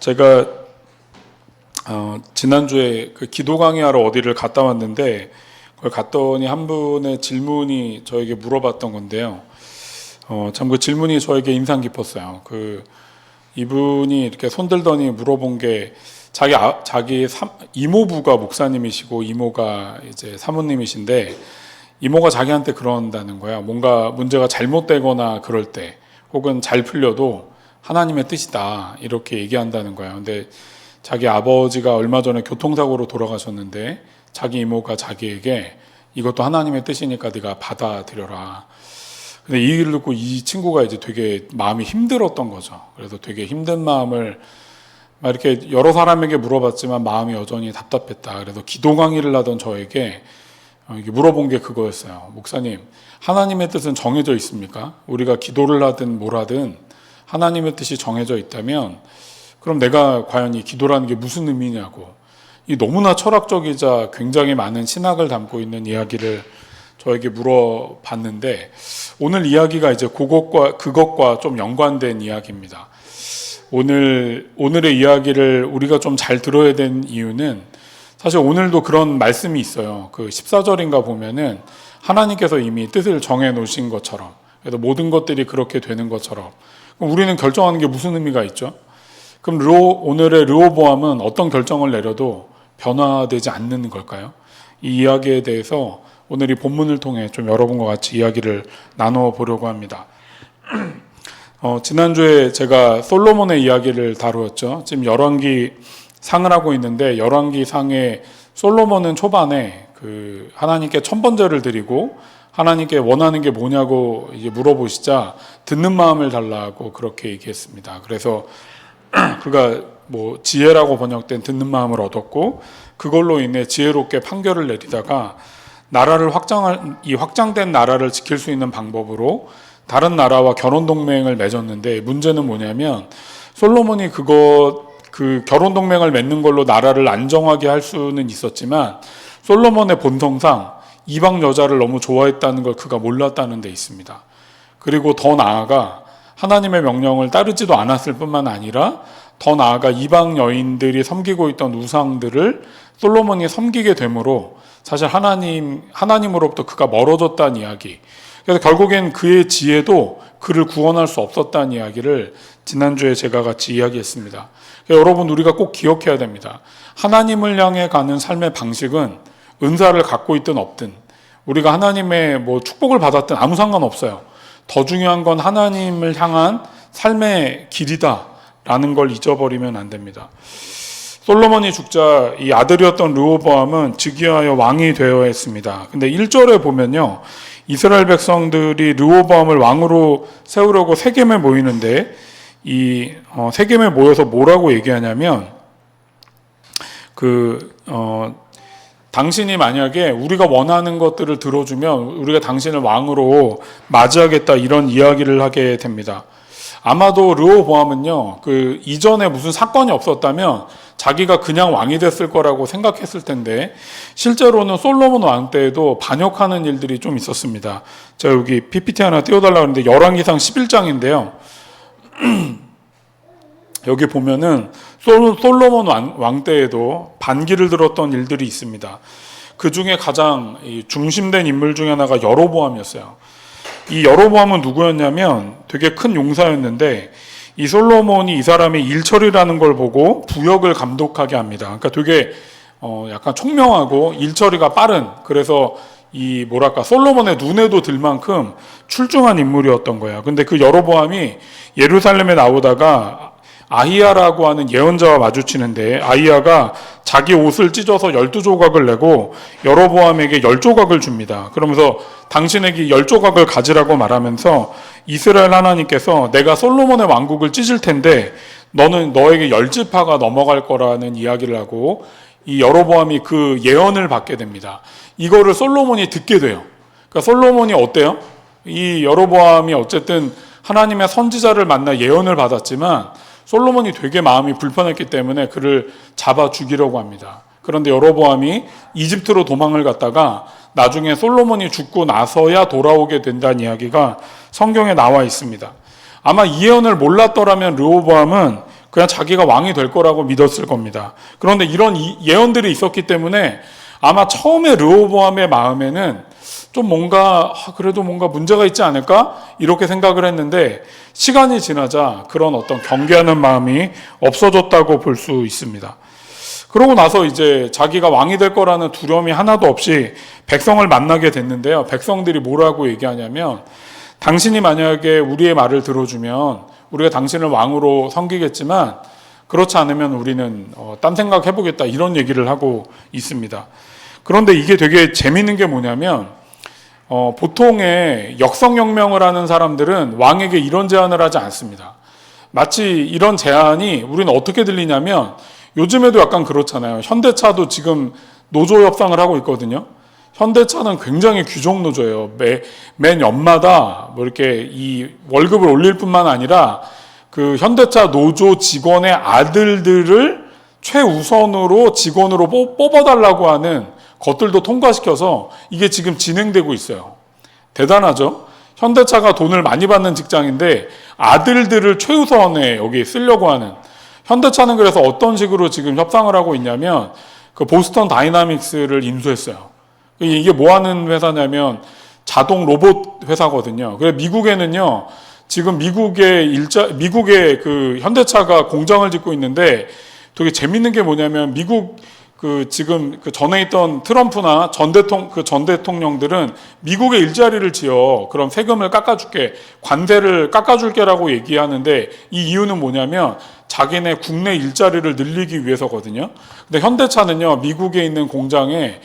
제가 지난주에 그 기도 강의하러 어디를 갔다 왔는데 그걸 갔더니 한 분의 질문이 저에게 물어봤던 건데요. 참 그 질문이 저에게 인상 깊었어요. 이분이 이렇게 손들더니 물어본 게 자기 이모부가 목사님이시고 이모가 이제 사모님이신데 이모가 자기한테 그런다는 거야. 뭔가 문제가 잘못되거나 그럴 때 혹은 잘 풀려도 하나님의 뜻이다 이렇게 얘기한다는 거예요. 근데 자기 아버지가 얼마 전에 교통사고로 돌아가셨는데 자기 이모가 자기에게 이것도 하나님의 뜻이니까 네가 받아들여라. 근데 이 일을 듣고 이 친구가 이제 되게 마음이 힘들었던 거죠. 그래서 되게 힘든 마음을 막 이렇게 여러 사람에게 물어봤지만 마음이 여전히 답답했다. 그래서 기도 강의를 하던 저에게 물어본 게 그거였어요. 목사님, 하나님의 뜻은 정해져 있습니까? 우리가 기도를 하든 뭘 하든 하나님의 뜻이 정해져 있다면 그럼 내가 과연 이 기도라는 게 무슨 의미냐고, 이 너무나 철학적이자 굉장히 많은 신학을 담고 있는 이야기를 저에게 물어봤는데 오늘 이야기가 이제 그것과 좀 연관된 이야기입니다. 오늘의 이야기를 우리가 좀 잘 들어야 되는 이유는 사실 오늘도 그런 말씀이 있어요. 14절인가 보면은 하나님께서 이미 뜻을 정해 놓으신 것처럼, 그래서 모든 것들이 그렇게 되는 것처럼, 그럼 우리는 결정하는 게 무슨 의미가 있죠? 그럼 오늘의 르호보암은 어떤 결정을 내려도 변화되지 않는 걸까요? 이 이야기에 대해서 오늘 이 본문을 통해 좀 여러분과 같이 이야기를 나누어 보려고 합니다. 지난주에 제가 솔로몬의 이야기를 다루었죠. 지금 열왕기 상을 하고 있는데 열왕기 상에 솔로몬은 초반에 하나님께 천번제를 드리고 하나님께 원하는 게 뭐냐고 이제 물어보시자 듣는 마음을 달라고 그렇게 얘기했습니다. 그래서 그가 지혜라고 번역된 듣는 마음을 얻었고 그걸로 인해 지혜롭게 판결을 내리다가 나라를 확장된 나라를 지킬 수 있는 방법으로 다른 나라와 결혼 동맹을 맺었는데 문제는 뭐냐면 솔로몬이 결혼 동맹을 맺는 걸로 나라를 안정하게 할 수는 있었지만 솔로몬의 본성상 이방 여자를 너무 좋아했다는 걸 그가 몰랐다는 데 있습니다. 그리고 더 나아가 하나님의 명령을 따르지도 않았을 뿐만 아니라 더 나아가 이방 여인들이 섬기고 있던 우상들을 솔로몬이 섬기게 되므로 사실 하나님으로부터 그가 멀어졌다는 이야기. 그래서 결국엔 그의 지혜도 그를 구원할 수 없었다는 이야기를 지난주에 제가 같이 이야기했습니다. 여러분, 우리가 꼭 기억해야 됩니다. 하나님을 향해 가는 삶의 방식은 은사를 갖고 있든 없든 우리가 하나님의 축복을 받았든 아무 상관없어요. 더 중요한 건 하나님을 향한 삶의 길이다라는 걸 잊어버리면 안 됩니다. 솔로몬이 죽자 이 아들이었던 르호보암은 즉위하여 왕이 되어야 했습니다. 근데 1절에 보면요, 이스라엘 백성들이 르호보암을 왕으로 세우려고 세겜에 모이는데 이 세겜에 모여서 뭐라고 얘기하냐면 당신이 만약에 우리가 원하는 것들을 들어주면 우리가 당신을 왕으로 맞이하겠다 이런 이야기를 하게 됩니다. 아마도 르호보암은요, 이전에 무슨 사건이 없었다면 자기가 그냥 왕이 됐을 거라고 생각했을 텐데 실제로는 솔로몬 왕 때에도 반역하는 일들이 좀 있었습니다. 제가 여기 PPT 하나 띄워달라고 했는데 열왕기상 11장인데요. 여기 보면은 솔로몬 왕 때에도 반기를 들었던 일들이 있습니다. 그 중에 가장 중심된 인물 중에 하나가 여로보암이었어요. 이 여로보암은 누구였냐면 되게 큰 용사였는데 이 솔로몬이 이 사람이 일처리라는 걸 보고 부역을 감독하게 합니다. 그러니까 되게 약간 총명하고 일처리가 빠른, 그래서 솔로몬의 눈에도 들 만큼 출중한 인물이었던 거예요. 근데 그 여로보암이 예루살렘에 나오다가 아히야라고 하는 예언자와 마주치는데 아히야가 자기 옷을 찢어서 12조각을 내고 여로보암에게 10조각을 줍니다. 그러면서 당신에게 10조각을 가지라고 말하면서 이스라엘 하나님께서 내가 솔로몬의 왕국을 찢을 텐데 너에게 10지파가 넘어갈 거라는 이야기를 하고 이 여로보암이 그 예언을 받게 됩니다. 이거를 솔로몬이 듣게 돼요. 그러니까 솔로몬이 어때요? 이 여로보암이 어쨌든 하나님의 선지자를 만나 예언을 받았지만 솔로몬이 되게 마음이 불편했기 때문에 그를 잡아 죽이려고 합니다. 그런데 여로보암이 이집트로 도망을 갔다가 나중에 솔로몬이 죽고 나서야 돌아오게 된다는 이야기가 성경에 나와 있습니다. 아마 이 예언을 몰랐더라면 르호보암은 그냥 자기가 왕이 될 거라고 믿었을 겁니다. 그런데 이런 예언들이 있었기 때문에 아마 처음에 르호보암의 마음에는 좀 뭔가 그래도 뭔가 문제가 있지 않을까 이렇게 생각을 했는데 시간이 지나자 그런 어떤 경계하는 마음이 없어졌다고 볼 수 있습니다. 그러고 나서 이제 자기가 왕이 될 거라는 두려움이 하나도 없이 백성을 만나게 됐는데요. 백성들이 뭐라고 얘기하냐면 당신이 만약에 우리의 말을 들어주면 우리가 당신을 왕으로 섬기겠지만 그렇지 않으면 우리는 딴 생각 해보겠다 이런 얘기를 하고 있습니다. 그런데 이게 되게 재밌는 게 뭐냐면 보통의 역성혁명을 하는 사람들은 왕에게 이런 제안을 하지 않습니다. 마치 이런 제안이 우리는 어떻게 들리냐면 요즘에도 약간 그렇잖아요. 현대차도 지금 노조 협상을 하고 있거든요. 현대차는 굉장히 귀족 노조예요. 매 연마다 뭐 이렇게 이 월급을 올릴 뿐만 아니라 그 현대차 노조 직원의 아들들을 최우선으로 직원으로 뽑아달라고 하는 것들도 통과시켜서 이게 지금 진행되고 있어요. 대단하죠? 현대차가 돈을 많이 받는 직장인데 아들들을 최우선에 여기 쓰려고 하는. 현대차는 그래서 어떤 식으로 지금 협상을 하고 있냐면 그 보스턴 다이나믹스를 인수했어요. 이게 뭐 하는 회사냐면 자동 로봇 회사거든요. 그래서 미국에는요, 지금 미국의 그 현대차가 공장을 짓고 있는데 되게 재밌는 게 뭐냐면 미국 지금 전에 있던 트럼프나 전 대통령들은 미국의 일자리를 지어 그럼 세금을 깎아줄게, 관세를 깎아줄게라고 얘기하는데 이 이유는 뭐냐면 자기네 국내 일자리를 늘리기 위해서거든요. 근데 현대차는요, 미국에 있는 공장에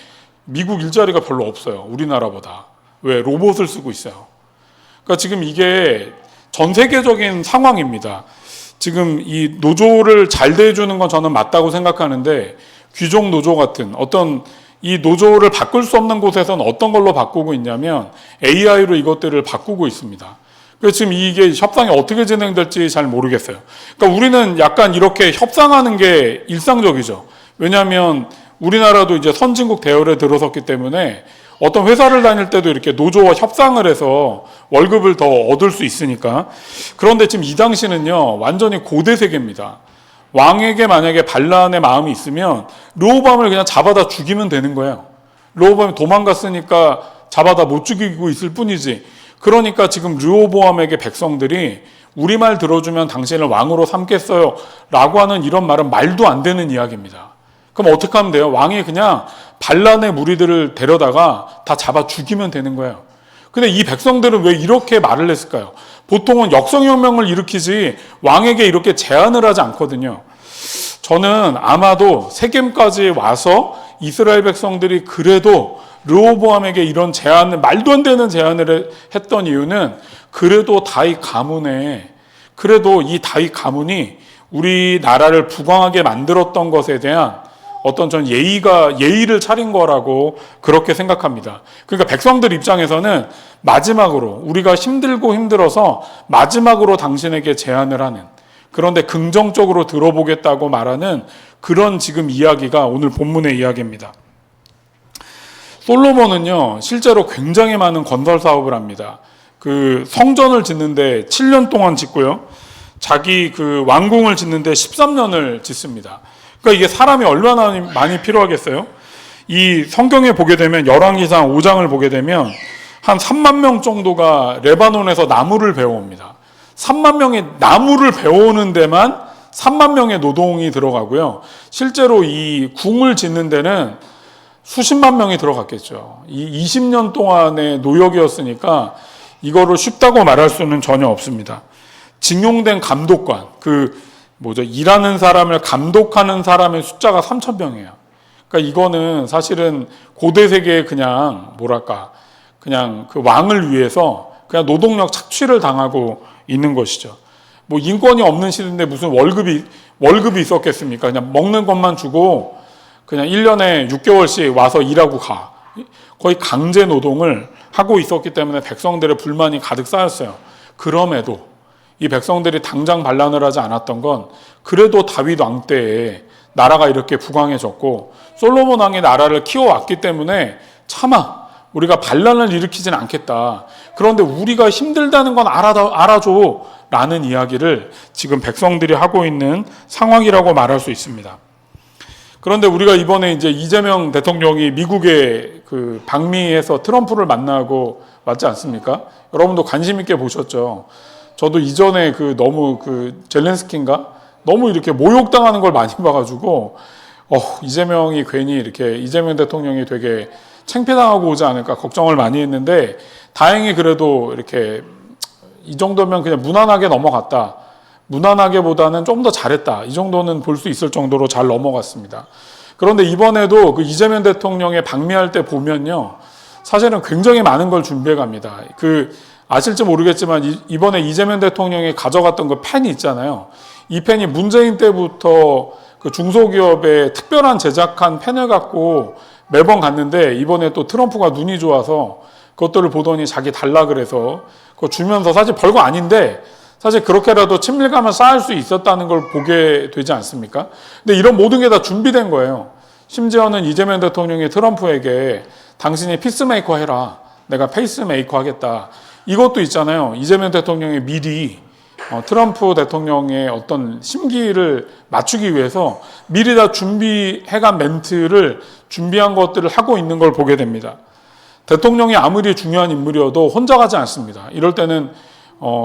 미국 일자리가 별로 없어요. 우리나라보다. 왜? 로봇을 쓰고 있어요. 그러니까 지금 이게 전 세계적인 상황입니다. 지금 이 노조를 잘 대해주는 건 저는 맞다고 생각하는데 귀족 노조 같은 어떤 이 노조를 바꿀 수 없는 곳에서는 어떤 걸로 바꾸고 있냐면 AI로 이것들을 바꾸고 있습니다. 그래서 지금 이게 협상이 어떻게 진행될지 잘 모르겠어요. 그러니까 우리는 약간 이렇게 협상하는 게 일상적이죠. 왜냐하면 우리나라도 이제 선진국 대열에 들어섰기 때문에 어떤 회사를 다닐 때도 이렇게 노조와 협상을 해서 월급을 더 얻을 수 있으니까. 그런데 지금 이 당시는요, 완전히 고대 세계입니다. 왕에게 만약에 반란의 마음이 있으면 르호보암을 그냥 잡아다 죽이면 되는 거예요. 르호보암이 도망갔으니까 잡아다 못 죽이고 있을 뿐이지. 그러니까 지금 르호보암에게 백성들이 우리 말 들어주면 당신을 왕으로 삼겠어요 라고 하는 이런 말은 말도 안 되는 이야기입니다. 그럼 어떻게 하면 돼요? 왕이 그냥 반란의 무리들을 데려다가 다 잡아 죽이면 되는 거예요. 근데 이 백성들은 왜 이렇게 말을 했을까요? 보통은 역성혁명을 일으키지 왕에게 이렇게 제안을 하지 않거든요. 저는 아마도 세겜까지 와서 이스라엘 백성들이 그래도 르호보암에게 이런 제안을, 말도 안 되는 제안을 했던 이유는 그래도 다윗 가문에, 그래도 이 다윗 가문이 우리나라를 부강하게 만들었던 것에 대한 어떤 전 예의를 차린 거라고 그렇게 생각합니다. 그러니까 백성들 입장에서는 마지막으로 우리가 힘들어서 마지막으로 당신에게 제안을 하는, 그런데 긍정적으로 들어보겠다고 말하는 그런 지금 이야기가 오늘 본문의 이야기입니다. 솔로몬은요, 실제로 굉장히 많은 건설 사업을 합니다. 그 성전을 짓는데 7년 동안 짓고요. 자기 그 왕궁을 짓는데 13년을 짓습니다. 그러니까 이게 사람이 얼마나 많이 필요하겠어요? 이 성경에 보게 되면 열왕기상 5장을 보게 되면 한 3만 명 정도가 레바논에서 나무를 베어옵니다. 3만 명이 나무를 베어오는 데만 3만 명의 노동이 들어가고요. 실제로 이 궁을 짓는 데는 수십만 명이 들어갔겠죠. 이 20년 동안의 노역이었으니까 이거를 쉽다고 말할 수는 전혀 없습니다. 징용된 감독관, 일하는 사람을 감독하는 사람의 숫자가 3,000명이에요. 그러니까 이거는 사실은 고대 세계에 그냥 그냥 그 왕을 위해서 그냥 노동력 착취를 당하고 있는 것이죠. 뭐 인권이 없는 시대인데 무슨 월급이 있었겠습니까? 그냥 먹는 것만 주고 그냥 1년에 6개월씩 와서 일하고 가. 거의 강제 노동을 하고 있었기 때문에 백성들의 불만이 가득 쌓였어요. 그럼에도 이 백성들이 당장 반란을 하지 않았던 건 그래도 다윗 왕 때에 나라가 이렇게 부강해졌고 솔로몬 왕이 나라를 키워왔기 때문에 차마 우리가 반란을 일으키진 않겠다. 그런데 우리가 힘들다는 건 알아줘. 라는 이야기를 지금 백성들이 하고 있는 상황이라고 말할 수 있습니다. 그런데 우리가 이번에 이제 이재명 대통령이 미국의 그 방미에서 트럼프를 만나고 왔지 않습니까? 여러분도 관심 있게 보셨죠? 저도 이전에 너무 젤렌스키인가? 너무 이렇게 모욕당하는 걸 많이 봐가지고, 이재명이 괜히 이렇게 이재명 대통령이 되게 창피당하고 오지 않을까 걱정을 많이 했는데, 다행히 그래도 이렇게 이 정도면 그냥 무난하게 넘어갔다. 무난하게보다는 좀 더 잘했다. 이 정도는 볼 수 있을 정도로 잘 넘어갔습니다. 그런데 이번에도 그 이재명 대통령의 방미할 때 보면요. 사실은 굉장히 많은 걸 준비해 갑니다. 아실지 모르겠지만 이번에 이재명 대통령이 가져갔던 그 펜이 있잖아요. 이 펜이 문재인 때부터 그 중소기업에 특별한 제작한 펜을 갖고 매번 갔는데 이번에 또 트럼프가 눈이 좋아서 그것들을 보더니 자기 달라 그래서 그거 주면서 사실 별거 아닌데 사실 그렇게라도 친밀감을 쌓을 수 있었다는 걸 보게 되지 않습니까? 근데 이런 모든 게 다 준비된 거예요. 심지어는 이재명 대통령이 트럼프에게 당신이 피스메이커 해라. 내가 페이스메이커 하겠다. 이것도 있잖아요. 이재명 대통령이 미리 트럼프 대통령의 어떤 심기를 맞추기 위해서 미리 다 준비해간 멘트를 준비한 것들을 하고 있는 걸 보게 됩니다. 대통령이 아무리 중요한 인물이어도 혼자 가지 않습니다. 이럴 때는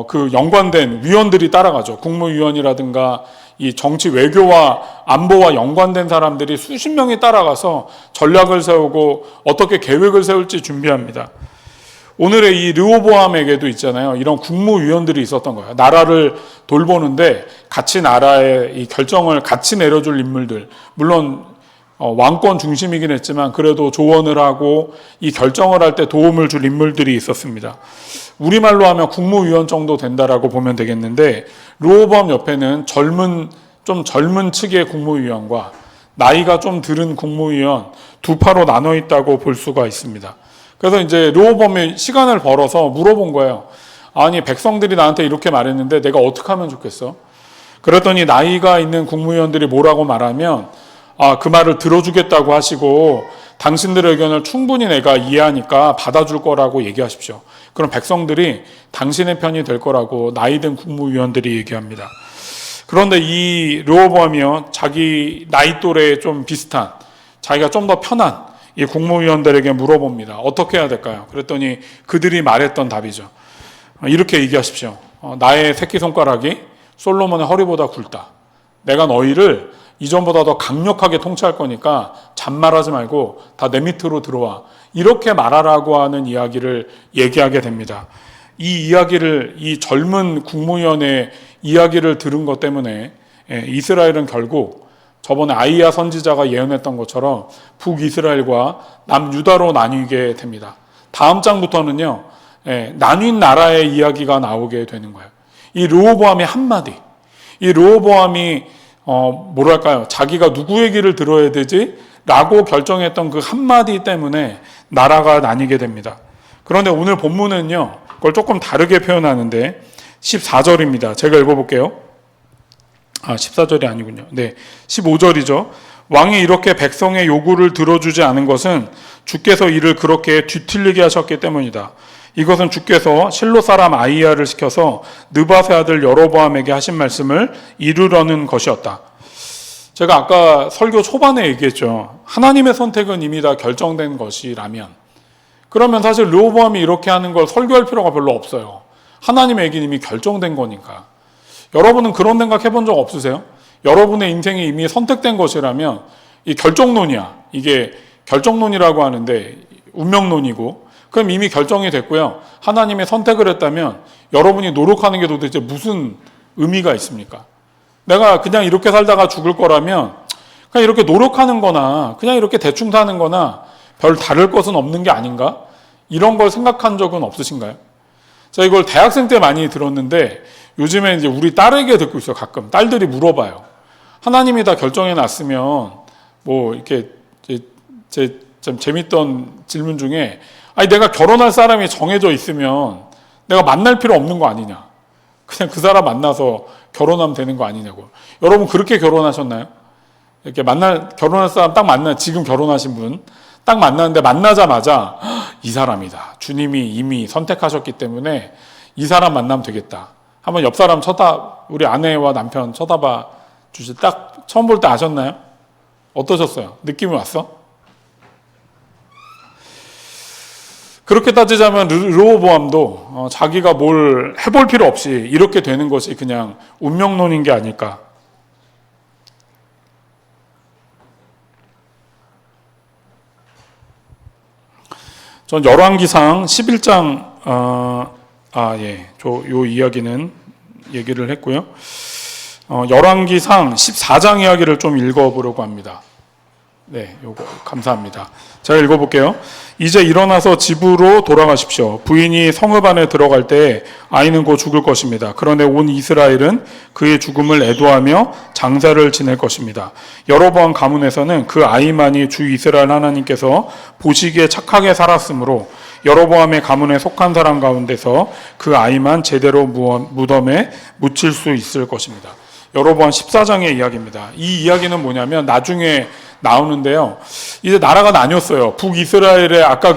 그 연관된 위원들이 따라가죠. 국무위원이라든가 이 정치 외교와 안보와 연관된 사람들이 수십 명이 따라가서 전략을 세우고 어떻게 계획을 세울지 준비합니다. 오늘의 이 르호보암에게도 있잖아요. 이런 국무위원들이 있었던 거예요. 나라를 돌보는데 같이 나라의 이 결정을 같이 내려줄 인물들. 물론 왕권 중심이긴 했지만 그래도 조언을 하고 이 결정을 할 때 도움을 줄 인물들이 있었습니다. 우리말로 하면 국무위원 정도 된다라고 보면 되겠는데 르호보암 옆에는 좀 젊은 측의 국무위원과 나이가 좀 들은 국무위원 두 파로 나눠 있다고 볼 수가 있습니다. 그래서 이제 르호보암이 시간을 벌어서 물어본 거예요. 아니 백성들이 나한테 이렇게 말했는데 내가 어떻게 하면 좋겠어? 그랬더니 나이가 있는 국무위원들이 뭐라고 말하면 그 말을 들어주겠다고 하시고 당신들의 의견을 충분히 내가 이해하니까 받아줄 거라고 얘기하십시오. 그럼 백성들이 당신의 편이 될 거라고 나이 든 국무위원들이 얘기합니다. 그런데 이 르호보암이요, 자기 나이 또래에 좀 비슷한, 자기가 좀 더 편한 이 국무위원들에게 물어봅니다. 어떻게 해야 될까요? 그랬더니 그들이 말했던 답이죠. 이렇게 얘기하십시오. 나의 새끼손가락이 솔로몬의 허리보다 굵다. 내가 너희를 이전보다 더 강력하게 통치할 거니까 잔말하지 말고 다 내 밑으로 들어와. 이렇게 말하라고 하는 이야기를 얘기하게 됩니다. 이 젊은 국무위원의 이야기를 들은 것 때문에 이스라엘은 결국 저번에 아이야 선지자가 예언했던 것처럼 북이스라엘과 남유다로 나뉘게 됩니다. 다음 장부터는요, 나뉜 나라의 이야기가 나오게 되는 거예요. 이 르호보암의 한마디, 이 르호보암이 뭐랄까요, 자기가 누구 얘기를 들어야 되지? 라고 결정했던 그 한마디 때문에 나라가 나뉘게 됩니다. 그런데 오늘 본문은요, 그걸 조금 다르게 표현하는데 14절입니다. 제가 읽어볼게요. 14절이 아니군요. 네, 15절이죠. 왕이 이렇게 백성의 요구를 들어주지 않은 것은 주께서 이를 그렇게 뒤틀리게 하셨기 때문이다. 이것은 주께서 실로 사람 아이야를 시켜서 느밧의 아들 여로보암에게 하신 말씀을 이루려는 것이었다. 제가 아까 설교 초반에 얘기했죠. 하나님의 선택은 이미 다 결정된 것이라면, 그러면 사실 르호보암이 이렇게 하는 걸 설교할 필요가 별로 없어요. 하나님의 얘기는 이미 결정된 거니까. 여러분은 그런 생각 해본 적 없으세요? 여러분의 인생이 이미 선택된 것이라면 이 결정론이야. 이게 결정론이라고 하는데 운명론이고, 그럼 이미 결정이 됐고요. 하나님의 선택을 했다면 여러분이 노력하는 게 도대체 무슨 의미가 있습니까? 내가 그냥 이렇게 살다가 죽을 거라면 그냥 이렇게 노력하는 거나 그냥 이렇게 대충 사는 거나 별 다를 것은 없는 게 아닌가? 이런 걸 생각한 적은 없으신가요? 제가 이걸 대학생 때 많이 들었는데 요즘에 이제 우리 딸에게 듣고 있어요. 가끔 딸들이 물어봐요. 하나님이 다 결정해 놨으면 뭐 이렇게 참 재밌던 질문 중에 내가 결혼할 사람이 정해져 있으면 내가 만날 필요 없는 거 아니냐? 그냥 그 사람 만나서 결혼하면 되는 거 아니냐고. 여러분 그렇게 결혼하셨나요? 이렇게 결혼할 사람 딱 지금 결혼하신 분 딱 만났는데 만나자마자 이 사람이다. 주님이 이미 선택하셨기 때문에 이 사람 만나면 되겠다. 한번 옆 사람 우리 아내와 남편 쳐다봐 주실 딱 처음 볼 때 아셨나요? 어떠셨어요? 느낌이 왔어? 그렇게 따지자면 르호보암도 자기가 뭘 해볼 필요 없이 이렇게 되는 것이 그냥 운명론인 게 아닐까. 전 열왕기상 11장 요 이야기는 얘기를 했고요. 열왕기상 14장 이야기를 좀 읽어보려고 합니다. 네, 요거 감사합니다. 제가 읽어볼게요. 이제 일어나서 집으로 돌아가십시오. 부인이 성읍 안에 들어갈 때 아이는 곧 죽을 것입니다. 그런데 온 이스라엘은 그의 죽음을 애도하며 장사를 지낼 것입니다. 여로보암 가문에서는 그 아이만이 주 이스라엘 하나님께서 보시기에 착하게 살았으므로 여로보암의 가문에 속한 사람 가운데서 그 아이만 제대로 무덤에 묻힐 수 있을 것입니다. 여로보암 14장의 이야기입니다. 이 이야기는 뭐냐면 나중에 나오는데요. 이제 나라가 나뉘었어요. 북이스라엘의 아까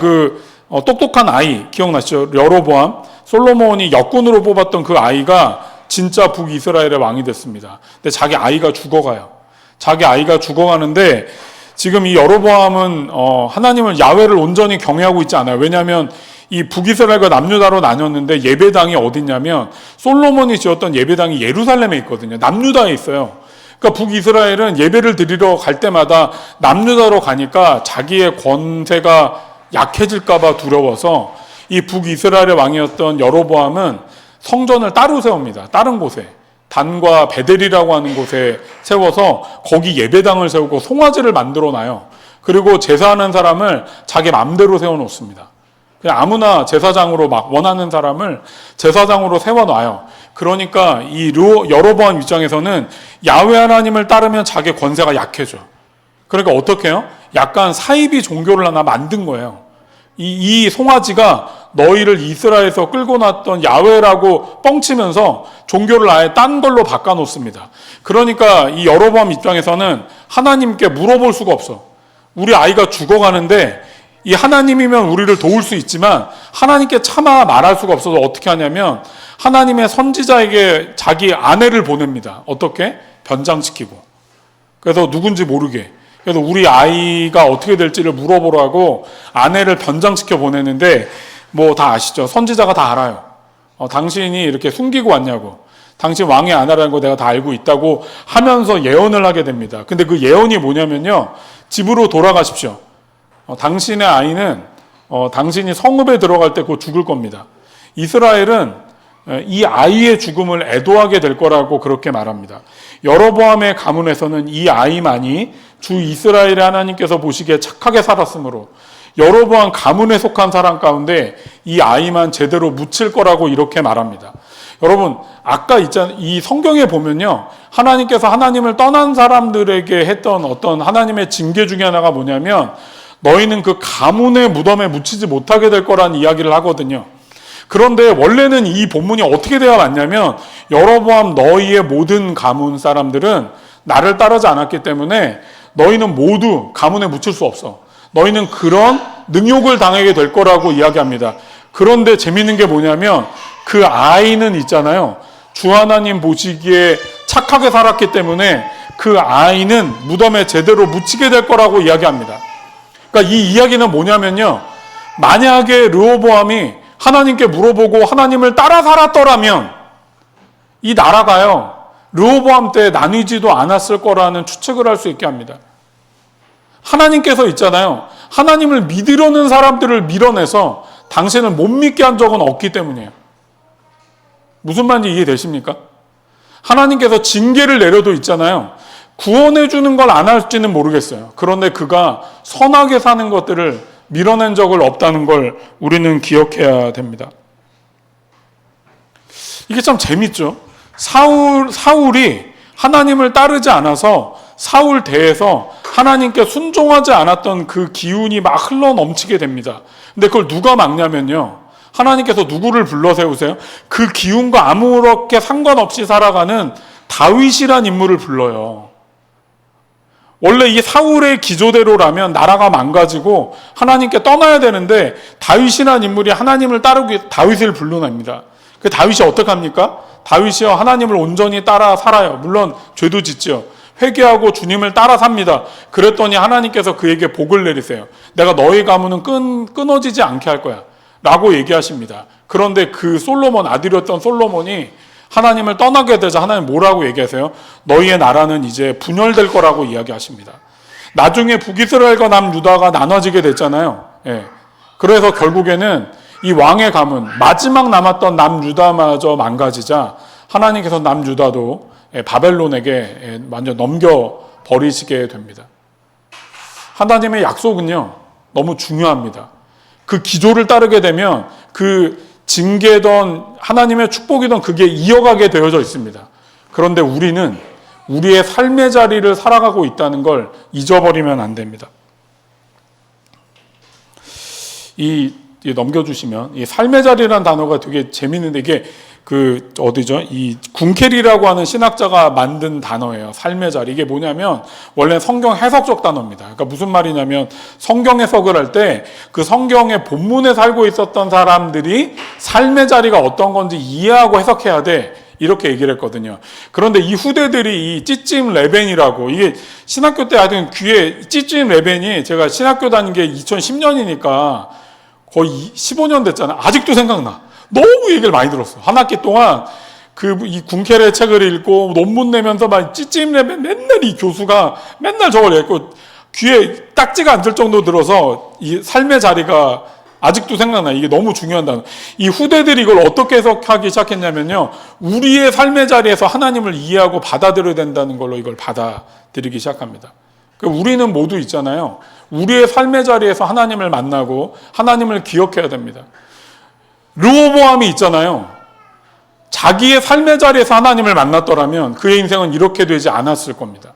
똑똑한 아이 기억나시죠? 여로보암, 솔로몬이 역군으로 뽑았던 그 아이가 진짜 북이스라엘의 왕이 됐습니다. 근데 자기 아이가 죽어가요. 자기 아이가 죽어가는데 지금 이 여로보암은 하나님을 야훼를 온전히 경외하고 있지 않아요. 왜냐하면 이 북이스라엘과 남유다로 나뉘었는데 예배당이 어디냐면 솔로몬이 지었던 예배당이 예루살렘에 있거든요. 남유다에 있어요. 그러니까 북이스라엘은 예배를 드리러 갈 때마다 남유다로 가니까 자기의 권세가 약해질까 봐 두려워서 이 북이스라엘의 왕이었던 여로보암은 성전을 따로 세웁니다. 다른 곳에. 단과 베델이라고 하는 곳에 세워서 거기 예배당을 세우고 송아지를 만들어 놔요. 그리고 제사하는 사람을 자기 맘대로 세워놓습니다. 그냥 아무나 제사장으로 막 원하는 사람을 제사장으로 세워놔요. 그러니까 이 여로보암 입장에서는 야훼 하나님을 따르면 자기 권세가 약해져. 그러니까 어떻게 해요? 약간 사이비 종교를 하나 만든 거예요. 이 송아지가 너희를 이스라엘에서 끌고 났던 야훼라고 뻥치면서 종교를 아예 딴 걸로 바꿔놓습니다. 그러니까 이 여로보암 입장에서는 하나님께 물어볼 수가 없어. 우리 아이가 죽어가는데 이 하나님이면 우리를 도울 수 있지만 하나님께 차마 말할 수가 없어서 어떻게 하냐면 하나님의 선지자에게 자기 아내를 보냅니다. 어떻게? 변장시키고. 그래서 누군지 모르게. 그래서 우리 아이가 어떻게 될지를 물어보라고 아내를 변장시켜 보내는데 뭐 다 아시죠? 선지자가 다 알아요. 당신이 이렇게 숨기고 왔냐고. 당신 왕의 아내라는 거 내가 다 알고 있다고 하면서 예언을 하게 됩니다. 근데 그 예언이 뭐냐면요. 집으로 돌아가십시오. 당신의 아이는 당신이 성읍에 들어갈 때 곧 죽을 겁니다. 이스라엘은 이 아이의 죽음을 애도하게 될 거라고 그렇게 말합니다. 여로보암의 가문에서는 이 아이만이 주 이스라엘의 하나님께서 보시기에 착하게 살았으므로 여로보암 가문에 속한 사람 가운데 이 아이만 제대로 묻힐 거라고 이렇게 말합니다. 여러분 아까 이 성경에 보면요. 하나님께서 하나님을 떠난 사람들에게 했던 어떤 하나님의 징계 중에 하나가 뭐냐면 너희는 그 가문의 무덤에 묻히지 못하게 될 거라는 이야기를 하거든요. 그런데 원래는 이 본문이 어떻게 되어 왔냐면 여로보암 너희의 모든 가문 사람들은 나를 따르지 않았기 때문에 너희는 모두 가문에 묻힐 수 없어. 너희는 그런 능욕을 당하게 될 거라고 이야기합니다. 그런데 재밌는 게 뭐냐면 그 아이는 있잖아요. 주 하나님 보시기에 착하게 살았기 때문에 그 아이는 무덤에 제대로 묻히게 될 거라고 이야기합니다. 그러니까 이 이야기는 뭐냐면요. 만약에 르호보암이 하나님께 물어보고 하나님을 따라 살았더라면 이 나라가요. 르호보암 때 나뉘지도 않았을 거라는 추측을 할 수 있게 합니다. 하나님께서 있잖아요. 하나님을 믿으려는 사람들을 밀어내서 당신을 못 믿게 한 적은 없기 때문이에요. 무슨 말인지 이해되십니까? 하나님께서 징계를 내려도 있잖아요. 구원해 주는 걸 안 할지는 모르겠어요. 그런데 그가 선하게 사는 것들을 밀어낸 적을 없다는 걸 우리는 기억해야 됩니다. 이게 참 재밌죠? 사울이 하나님을 따르지 않아서 사울 대에서 하나님께 순종하지 않았던 그 기운이 막 흘러 넘치게 됩니다. 근데 그걸 누가 막냐면요. 하나님께서 누구를 불러 세우세요? 그 기운과 아무렇게 상관없이 살아가는 다윗이란 인물을 불러요. 원래 이 사울의 기조대로라면 나라가 망가지고 하나님께 떠나야 되는데 다윗이라는 인물이 하나님을 따르기 다윗을 불러냅니다. 그 다윗이 어떡합니까? 다윗이요 하나님을 온전히 따라 살아요. 물론 죄도 짓죠. 회개하고 주님을 따라 삽니다. 그랬더니 하나님께서 그에게 복을 내리세요. 내가 너의 가문은 끊어지지 않게 할 거야 라고 얘기하십니다. 그런데 그 솔로몬, 아들이었던 솔로몬이 하나님을 떠나게 되자 하나님 뭐라고 얘기하세요? 너희의 나라는 이제 분열될 거라고 이야기하십니다. 나중에 북이스라엘과 남유다가 나눠지게 됐잖아요. 예. 그래서 결국에는 이 왕의 가문, 마지막 남았던 남유다마저 망가지자 하나님께서 남유다도 바벨론에게 완전 넘겨버리시게 됩니다. 하나님의 약속은요 너무 중요합니다. 그 기조를 따르게 되면 그 징계던 하나님의 축복이던 그게 이어가게 되어져 있습니다. 그런데 우리는 우리의 삶의 자리를 살아가고 있다는 걸 잊어버리면 안 됩니다. 넘겨주시면 이 삶의 자리라는 단어가 되게 재밌는데 이게 이 군켈이라고 하는 신학자가 만든 단어예요. 삶의 자리. 이게 뭐냐면 원래 성경 해석적 단어입니다. 그러니까 무슨 말이냐면 성경 해석을 할 때 그 성경의 본문에 살고 있었던 사람들이 삶의 자리가 어떤 건지 이해하고 해석해야 돼. 이렇게 얘기를 했거든요. 그런데 이 후대들이 이 찌찜 레벤이라고 이게 신학교 때 하여튼 귀에 찌찜 레벤이 제가 신학교 다닌 게 2010년이니까 거의 15년 됐잖아요. 아직도 생각나. 너무 얘기를 많이 들었어. 한 학기 동안 이 군켈의 책을 읽고 논문 내면서 막 찌찜레벨 맨날 이 교수가 맨날 저걸 읽고 귀에 딱지가 앉을 정도 들어서 이 삶의 자리가 아직도 생각나. 이게 너무 중요한 단어. 이 후대들이 이걸 어떻게 해석하기 시작했냐면요. 우리의 삶의 자리에서 하나님을 이해하고 받아들여야 된다는 걸로 이걸 받아들이기 시작합니다. 우리는 모두 있잖아요. 우리의 삶의 자리에서 하나님을 만나고 하나님을 기억해야 됩니다. 르호보암이 있잖아요. 자기의 삶의 자리에서 하나님을 만났더라면 그의 인생은 이렇게 되지 않았을 겁니다.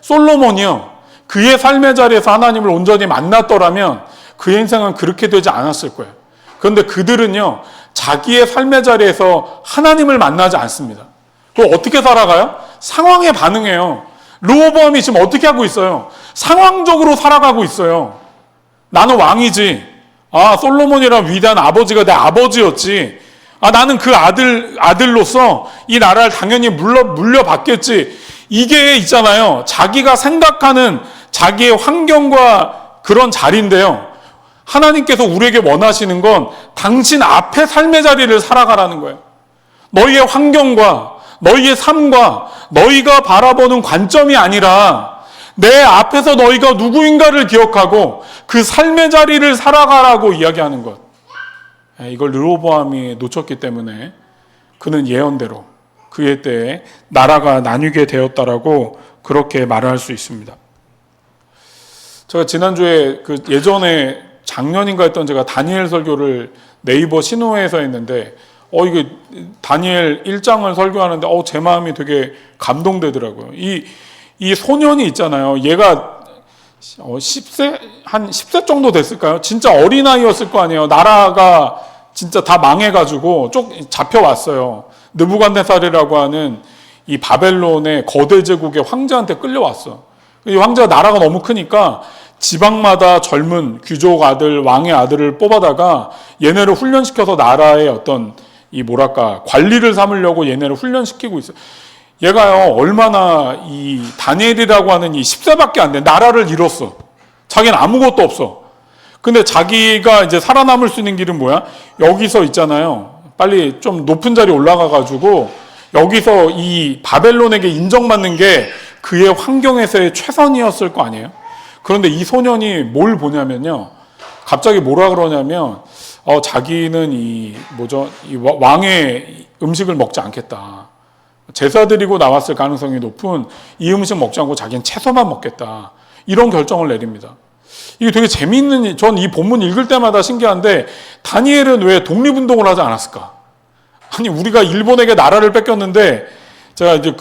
솔로몬이요. 그의 삶의 자리에서 하나님을 온전히 만났더라면 그의 인생은 그렇게 되지 않았을 거예요. 그런데 그들은요. 자기의 삶의 자리에서 하나님을 만나지 않습니다. 그걸 어떻게 살아가요? 상황에 반응해요. 르호보암이 지금 어떻게 하고 있어요? 상황적으로 살아가고 있어요. 나는 왕이지. 솔로몬이란 위대한 아버지가 내 아버지였지. 나는 그 아들로서 이 나라를 당연히 물려받겠지. 이게 있잖아요. 자기가 생각하는 자기의 환경과 그런 자리인데요. 하나님께서 우리에게 원하시는 건 당신 앞에 삶의 자리를 살아가라는 거예요. 너희의 환경과 너희의 삶과 너희가 바라보는 관점이 아니라 내 앞에서 너희가 누구인가를 기억하고 그 삶의 자리를 살아가라고 이야기하는 것. 이걸 르호보암이 놓쳤기 때문에 그는 예언대로 그의 때에 나라가 나뉘게 되었다라고 그렇게 말할 수 있습니다. 제가 지난주에 예전에 작년인가 했던 제가 다니엘 설교를 네이버 신호에서 했는데 이게 다니엘 1장을 설교하는데 제 마음이 되게 감동되더라고요. 이 소년이 있잖아요. 얘가 10세? 한 10세 정도 됐을까요? 진짜 어린아이였을 거 아니에요. 나라가 진짜 다 망해가지고 잡혀왔어요. 느부갓네살이라고 하는 이 바벨론의 거대 제국의 황제한테 끌려왔어. 이 황제가 나라가 너무 크니까 지방마다 젊은 귀족 아들, 왕의 아들을 뽑아다가 얘네를 훈련시켜서 나라의 어떤 관리를 삼으려고 얘네를 훈련시키고 있어요. 얘가요, 얼마나 이 다니엘이라고 하는 이 10세밖에 안 돼. 나라를 잃었어. 자기는 아무것도 없어. 근데 자기가 이제 살아남을 수 있는 길은 뭐야? 여기서 있잖아요. 빨리 좀 높은 자리 올라가가지고 여기서 이 바벨론에게 인정받는 게 그의 환경에서의 최선이었을 거 아니에요? 그런데 이 소년이 뭘 보냐면요. 갑자기 뭐라 그러냐면, 자기는 이 왕의 음식을 먹지 않겠다. 제사 드리고 나왔을 가능성이 높은 이 음식 먹지 않고 자기는 채소만 먹겠다. 이런 결정을 내립니다. 이게 되게 재미있는, 전 이 본문 읽을 때마다 신기한데, 다니엘은 왜 독립운동을 하지 않았을까? 아니, 우리가 일본에게 나라를 뺏겼는데, 제가 이제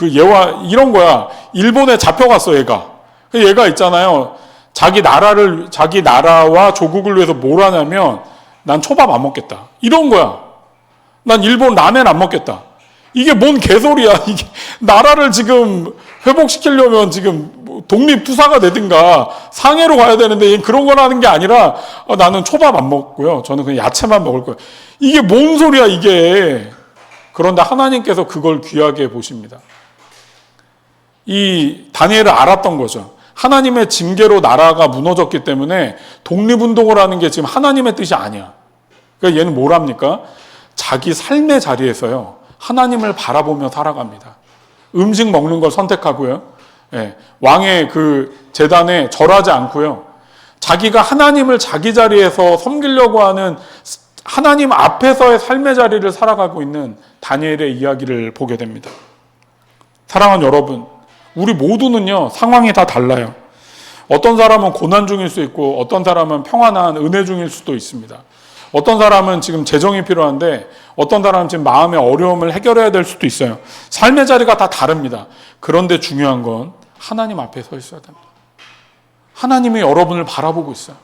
이런 거야. 일본에 잡혀갔어, 얘가. 얘가 있잖아요. 자기 나라와 조국을 위해서 뭘 하냐면, 난 초밥 안 먹겠다. 이런 거야. 난 일본 라멘 안 먹겠다. 이게 뭔 개소리야. 이게 나라를 지금 회복시키려면 지금 독립투사가 되든가 상해로 가야 되는데 그런 걸 하는 게 아니라 나는 초밥 안 먹고요. 저는 그냥 야채만 먹을 거예요. 이게 뭔 소리야 이게. 그런데 하나님께서 그걸 귀하게 보십니다. 이 다니엘을 알았던 거죠. 하나님의 징계로 나라가 무너졌기 때문에 독립운동을 하는 게 지금 하나님의 뜻이 아니야. 그러니까 얘는 뭘 합니까? 자기 삶의 자리에서요, 하나님을 바라보며 살아갑니다. 음식 먹는 걸 선택하고요. 예, 왕의 그 제단에 절하지 않고요. 자기가 하나님을 자기 자리에서 섬기려고 하는 하나님 앞에서의 삶의 자리를 살아가고 있는 다니엘의 이야기를 보게 됩니다. 사랑하는 여러분, 우리 모두는요, 상황이 다 달라요. 어떤 사람은 고난 중일 수 있고 어떤 사람은 평안한 은혜 중일 수도 있습니다. 어떤 사람은 지금 재정이 필요한데 어떤 사람은 지금 마음의 어려움을 해결해야 될 수도 있어요. 삶의 자리가 다 다릅니다. 그런데 중요한 건 하나님 앞에 서 있어야 됩니다. 하나님이 여러분을 바라보고 있어요.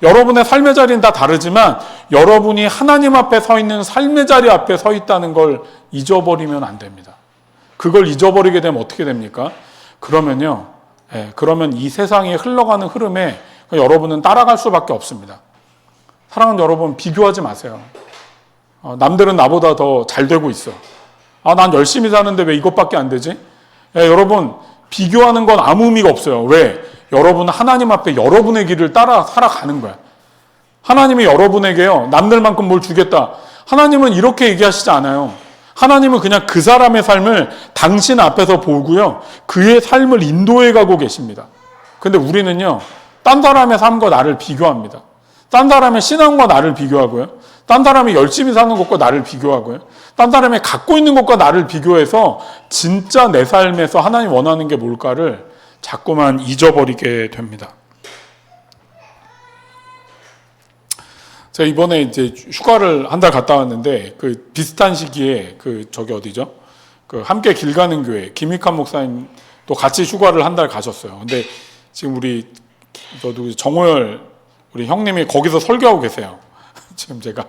여러분의 삶의 자리는 다 다르지만 여러분이 하나님 앞에 서 있는 삶의 자리 앞에 서 있다는 걸 잊어버리면 안 됩니다. 그걸 잊어버리게 되면 어떻게 됩니까? 그러면 이 세상에 흘러가는 흐름에 여러분은 따라갈 수밖에 없습니다. 사랑하는 여러분, 비교하지 마세요. 남들은 나보다 더 잘 되고 있어. 난 열심히 사는데 왜 이것밖에 안 되지? 여러분, 비교하는 건 아무 의미가 없어요. 왜? 여러분은 하나님 앞에 여러분의 길을 따라 살아가는 거야. 하나님이 여러분에게요, 남들만큼 뭘 주겠다. 하나님은 이렇게 얘기하시지 않아요. 하나님은 그냥 그 사람의 삶을 당신 앞에서 보고요, 그의 삶을 인도해 가고 계십니다. 근데 우리는요, 딴 사람의 삶과 나를 비교합니다. 딴 사람의 신앙과 나를 비교하고요, 딴 사람이 열심히 사는 것과 나를 비교하고요, 딴 사람이 갖고 있는 것과 나를 비교해서 진짜 내 삶에서 하나님 원하는 게 뭘까를 자꾸만 잊어버리게 됩니다. 제가 이번에 이제 휴가를 한 달 갔다 왔는데 그 비슷한 시기에 함께 길 가는 교회 김익환 목사님도 같이 휴가를 한 달 가셨어요. 근데 지금 저도 정호열 우리 형님이 거기서 설교하고 계세요. 지금 제가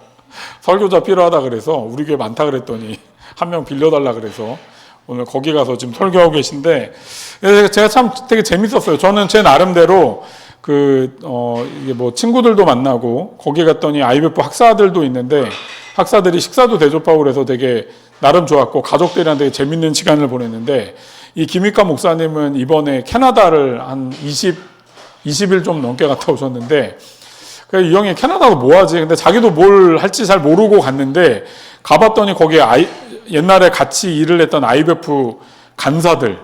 설교자 필요하다 그래서 우리 교회 많다 그랬더니 한 명 빌려달라 그래서 오늘 거기 가서 지금 설교하고 계신데, 제가 참 되게 재밌었어요. 저는 제 나름대로 이게 뭐 친구들도 만나고 거기 갔더니 IBF 학사들도 있는데 학사들이 식사도 대접하고 그래서 되게 나름 좋았고 가족들이랑 되게 재밌는 시간을 보냈는데, 이 김익환 목사님은 이번에 캐나다를 한 20일 좀 넘게 갔다 오셨는데, 이 형이 캐나다도 뭐 하지? 근데 자기도 뭘 할지 잘 모르고 갔는데 가봤더니 거기에 옛날에 같이 일을 했던 IBF 간사들이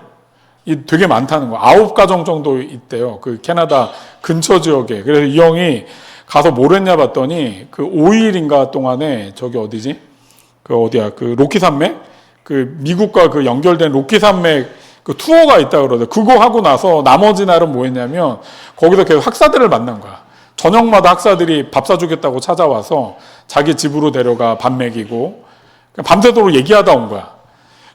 되게 많다는 거예요. 9가정 정도 있대요. 그 캐나다 근처 지역에. 그래서 이 형이 가서 뭘 했냐 봤더니 그 5일인가 동안에 그 로키산맥? 그 미국과 그 연결된 로키산맥 그 투어가 있다 그러더라고요. 그거 하고 나서 나머지 날은 뭐 했냐면 거기서 계속 학사들을 만난 거야. 저녁마다 학사들이 밥 사주겠다고 찾아와서 자기 집으로 데려가 밥 먹이고 밤새도록 얘기하다 온 거야.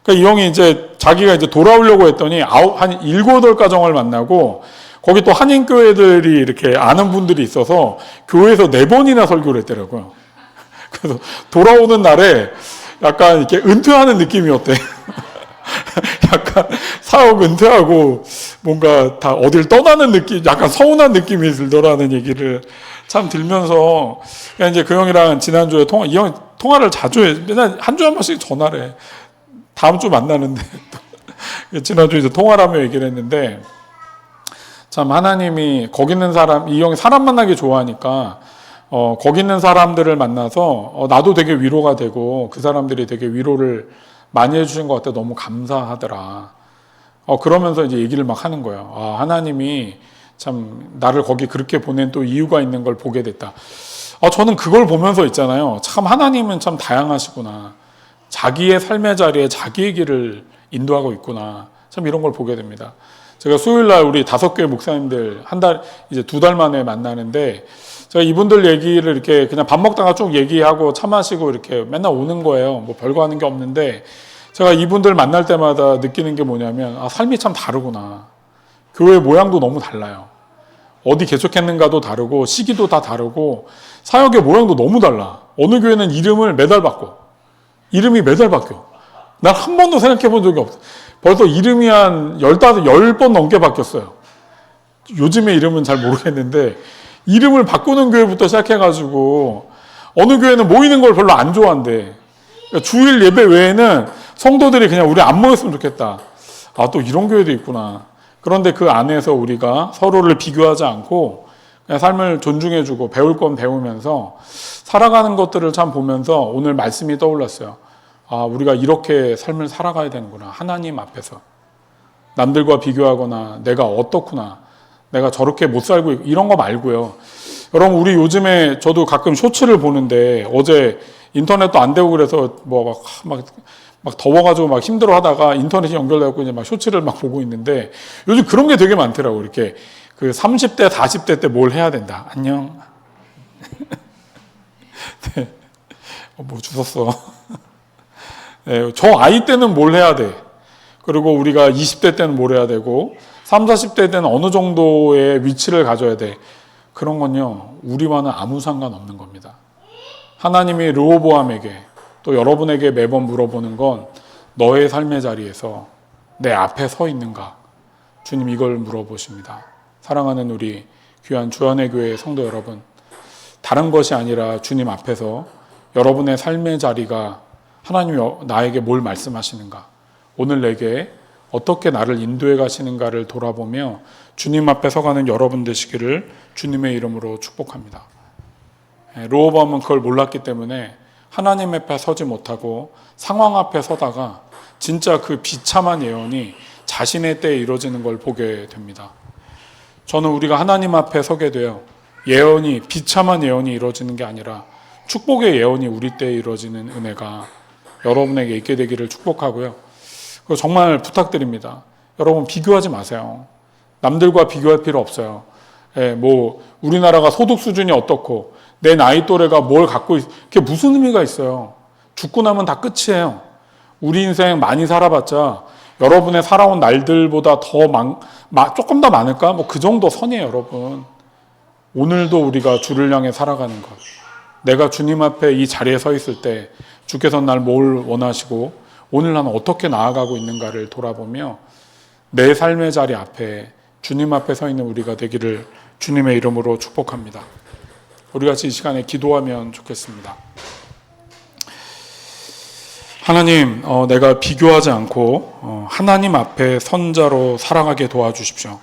그러니까 이 형이 자기가 돌아오려고 했더니 한 7, 8가정을 만나고 거기 또 한인교회들이 이렇게 아는 분들이 있어서 교회에서 4번이나 설교를 했더라고요. 그래서 돌아오는 날에 약간 이렇게 은퇴하는 느낌이었대. 약간 사역 은퇴하고 뭔가 다 어딜 떠나는 느낌, 약간 서운한 느낌이 들더라는 얘기를 참 들면서, 이제 그 형이랑 지난주에 이 형이 통화를 자주 해. 맨날 한 주에 한 번씩 전화를 해. 다음 주 만나는데 지난주에 이제 통화를 하며 얘기를 했는데, 참 하나님이 거기 있는 이 형이 사람 만나기 좋아하니까 거기 있는 사람들을 만나서 나도 되게 위로가 되고 그 사람들이 되게 위로를 많이 해주신 것 같아. 너무 감사하더라. 그러면서 이제 얘기를 막 하는 거예요. 하나님이 참 나를 거기 그렇게 보낸 또 이유가 있는 걸 보게 됐다. 저는 그걸 보면서 있잖아요. 참 하나님은 참 다양하시구나. 자기의 삶의 자리에 자기의 길을 인도하고 있구나. 참 이런 걸 보게 됩니다. 제가 수요일날 우리 5교회 목사님들 이제 2달 만에 만나는데, 제가 이분들 얘기를 이렇게 그냥 밥 먹다가 쭉 얘기하고 차 마시고 이렇게 맨날 오는 거예요. 뭐 별거 하는 게 없는데, 제가 이분들 만날 때마다 느끼는 게 뭐냐면, 삶이 참 다르구나. 교회 모양도 너무 달라요. 어디 개척했는가도 다르고, 시기도 다 다르고, 사역의 모양도 너무 달라. 어느 교회는 이름이 매달 바뀌어. 난 한 번도 생각해 본 적이 없어. 벌써 이름이 한 10번 넘게 바뀌었어요. 요즘의 이름은 잘 모르겠는데 이름을 바꾸는 교회부터 시작해가지고 어느 교회는 모이는 걸 별로 안 좋아한대. 그러니까 주일 예배 외에는 성도들이 그냥 우리 안 모였으면 좋겠다. 아, 또 이런 교회도 있구나. 그런데 그 안에서 우리가 서로를 비교하지 않고 그냥 삶을 존중해주고 배울 건 배우면서 살아가는 것들을 참 보면서 오늘 말씀이 떠올랐어요. 아, 우리가 이렇게 삶을 살아가야 되는구나. 하나님 앞에서. 남들과 비교하거나 내가 어떻구나. 내가 저렇게 못 살고 있고 이런 거 말고요. 여러분, 우리 요즘에 저도 가끔 쇼츠를 보는데 어제 인터넷도 안 되고 그래서 뭐 막 더워가지고 막 힘들어 하다가 인터넷이 연결되고 이제 막 쇼츠를 막 보고 있는데 요즘 그런 게 되게 많더라고. 이렇게 그 30대, 40대 때 뭘 해야 된다. 안녕. 네. 뭐 주웠어. 네, 저 아이 때는 뭘 해야 돼. 그리고 우리가 20대 때는 뭘 해야 되고 30, 40대 때는 어느 정도의 위치를 가져야 돼. 그런 건요. 우리와는 아무 상관없는 겁니다. 하나님이 르호보암에게 또 여러분에게 매번 물어보는 건 너의 삶의 자리에서 내 앞에 서 있는가? 주님 이걸 물어보십니다. 사랑하는 우리 귀한 주안의 교회 성도 여러분, 다른 것이 아니라 주님 앞에서 여러분의 삶의 자리가 하나님이 나에게 뭘 말씀하시는가? 오늘 내게 어떻게 나를 인도해 가시는가를 돌아보며 주님 앞에 서가는 여러분 되시기를 주님의 이름으로 축복합니다. 르호보암은 그걸 몰랐기 때문에 하나님 앞에 서지 못하고 상황 앞에 서다가 진짜 그 비참한 예언이 자신의 때에 이루어지는 걸 보게 됩니다. 저는 우리가 하나님 앞에 서게 돼요. 예언이, 비참한 예언이 이루어지는 게 아니라 축복의 예언이 우리 때에 이루어지는 은혜가 여러분에게 있게 되기를 축복하고요. 정말 부탁드립니다. 여러분 비교하지 마세요. 남들과 비교할 필요 없어요. 뭐 우리나라가 소득 수준이 어떻고 내 나이 또래가 뭘 갖고 그게 무슨 의미가 있어요. 죽고 나면 다 끝이에요. 우리 인생 많이 살아봤자 여러분의 살아온 날들보다 조금 더 많을까? 뭐 그 정도 선이에요, 여러분. 오늘도 우리가 주를 향해 살아가는 것. 내가 주님 앞에 이 자리에 서 있을 때 주께서 날 뭘 원하시고 오늘 나는 어떻게 나아가고 있는가를 돌아보며 내 삶의 자리 앞에 주님 앞에 서 있는 우리가 되기를 주님의 이름으로 축복합니다. 우리 같이 이 시간에 기도하면 좋겠습니다. 하나님, 내가 비교하지 않고 하나님 앞에 선자로 살아가게 도와주십시오.